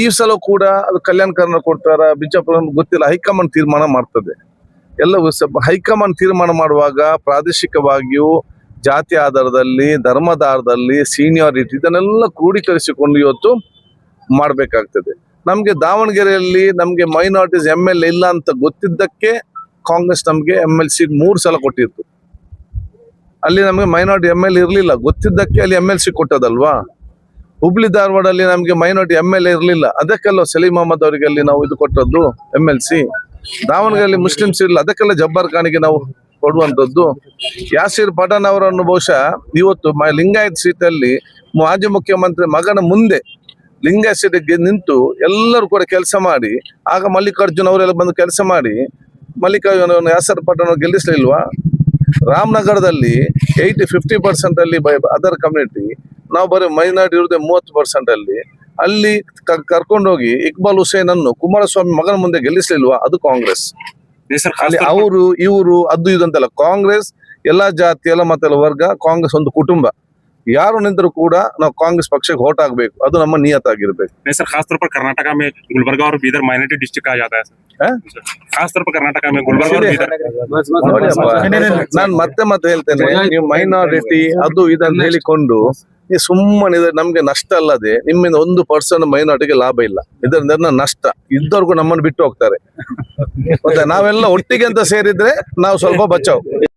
ಈ ಸಲ ಕೂಡ ಅದು ಕಲ್ಯಾಣ ಕರ್ನಾಟಕ ಕೊಡ್ತಾರ ಬಿಜಾಪುರ ಗೊತ್ತಿಲ್ಲ, ಹೈಕಮಾಂಡ್ ತೀರ್ಮಾನ ಮಾಡ್ತದೆ. ಎಲ್ಲವೂ ಹೈಕಮಾಂಡ್ ತೀರ್ಮಾನ ಮಾಡುವಾಗ ಪ್ರಾದೇಶಿಕವಾಗಿಯೂ ಜಾತಿ ಆಧಾರದಲ್ಲಿ, ಧರ್ಮದ ಆಧಾರದಲ್ಲಿ, ಸೀನಿಯಾರಿಟಿ ಇದನ್ನೆಲ್ಲ ಕ್ರೋಢೀಕರಿಸಿಕೊಂಡು ಇವತ್ತು ಮಾಡಬೇಕಾಗ್ತದೆ. ನಮಗೆ ದಾವಣಗೆರೆಯಲ್ಲಿ ನಮಗೆ ಮೈನಾರಿಟೀಸ್ MLA ಇಲ್ಲ ಅಂತ ಗೊತ್ತಿದ್ದಕ್ಕೆ ಕಾಂಗ್ರೆಸ್ ನಮಗೆ MLC 3 ಸಲ ಕೊಟ್ಟಿತ್ತು. ಅಲ್ಲಿ ನಮಗೆ ಮೈನಾರಿಟಿ MLA ಇರಲಿಲ್ಲ, ಗೊತ್ತಿದ್ದಕ್ಕೆ ಅಲ್ಲಿ MLC ಕೊಟ್ಟದಲ್ವಾ. ಹುಬ್ಳಿ ಧಾರವಾಡಲ್ಲಿ ನಮಗೆ ಮೈನಾರಿಟಿ MLA ಇರಲಿಲ್ಲ, ಅದಕ್ಕೆಲ್ಲ ಸಲೀಂ ಅಹಮದ್ ಅವರಿಗೆ ಅಲ್ಲಿ ನಾವು ಇದು ಕೊಟ್ಟದ್ದು MLC. ದಾವಣಗೆರೆಯಲ್ಲಿ ಮುಸ್ಲಿಮ್ಸ್ ಇರಲಿಲ್ಲ, ಅದಕ್ಕೆಲ್ಲ ಜಬ್ಬಾರ್ ಖಾನಿಗೆ ನಾವು ಕೊಡುವಂಥದ್ದು. ಯಾಸೀರ್ ಪಠಾಣ್ ಅವರನ್ನು ಬಹುಶಃ ಇವತ್ತು ಲಿಂಗಾಯತ್ ಸೀಟಲ್ಲಿ ಮಾಜಿ ಮುಖ್ಯಮಂತ್ರಿ ಮಗನ ಮುಂದೆ ಲಿಂಗಾಯತ್ ಸೀಟಿಗೆ ನಿಂತು ಎಲ್ಲರೂ ಕೂಡ ಕೆಲಸ ಮಾಡಿ, ಆಗ ಮಲ್ಲಿಕಾರ್ಜುನ್ ಅವರೆಲ್ಲ ಬಂದು ಕೆಲಸ ಮಾಡಿ ಯಾಸೀರ್ ಪಠಾಣ್ ಅವರು ಗೆಲ್ಲಿಸಲಿಲ್ವಾ? ರಾಮನಗರದಲ್ಲಿ 50% ಅಲ್ಲಿ ಅದರ್ ಕಮ್ಯುನಿಟಿ, ನಾವು ಬರೀ ಮೈನಾರಿಟಿ ಇರುವುದೇ 30% ಅಲ್ಲಿ. ಅಲ್ಲಿ ಕರ್ಕೊಂಡೋಗಿ ಇಕ್ಬಾಲ್ ಹುಸೇನ್ ಅನ್ನು ಕುಮಾರಸ್ವಾಮಿ ಮಗನ ಮುಂದೆ ಗೆಲ್ಲಿಸಲಿಲ್ವಾ? ಅದು ಕಾಂಗ್ರೆಸ್. ಅಲ್ಲಿ ಅವರು ಇವರು ಅದು ಇದು ಅಂತೆಲ್ಲ, ಕಾಂಗ್ರೆಸ್ ಎಲ್ಲಾ ಜಾತಿ ಎಲ್ಲ ಮತ್ತೆಲ್ಲ ವರ್ಗ, ಕಾಂಗ್ರೆಸ್ ಒಂದು ಕುಟುಂಬ. ಯಾರು ನಿಂತರೂ ಕೂಡ ನಾವು ಕಾಂಗ್ರೆಸ್ ಪಕ್ಷಕ್ಕೆ ವೋಟ್ ಆಗಬೇಕು, ಅದು ನಮ್ಮ ನಿಯತ್ತಾಗಿರ್ಬೇಕು. सर खास तौर पर कर्नाटका में गुलबर्गा और बीदर माइनॉरिटी डिस्ट्रिक्ट कहा जाता है सर. खास तौर पर कर्नाटका में गुलबर्गा और बीदर. ನಾನು ಮತ್ತೆ ಹೇಳ್ತೇನೆ, ನೀವು ಮೈನಾರಿಟಿ ಅದು ಇದನ್ನು ಹೇಳಿಕೊಂಡು ಈ ಸುಮ್ಮನೆ ನಮ್ಗೆ ನಷ್ಟ ಅಲ್ಲದೆ ನಿಮ್ಮಿಂದ 1% ಮೈನಾರಿಟಿಗೆ ಲಾಭ ಇಲ್ಲ, ಇದರಿಂದ ನಷ್ಟ. ಇದ್ದವ್ರಿಗೂ ನಮ್ಮನ್ನು ಬಿಟ್ಟು ಹೋಗ್ತಾರೆ. ಮತ್ತೆ ನಾವೆಲ್ಲ ಒಟ್ಟಿಗೆ ಅಂತ ಸೇರಿದ್ರೆ ನಾವು ಸ್ವಲ್ಪ ಬಚಾವ್.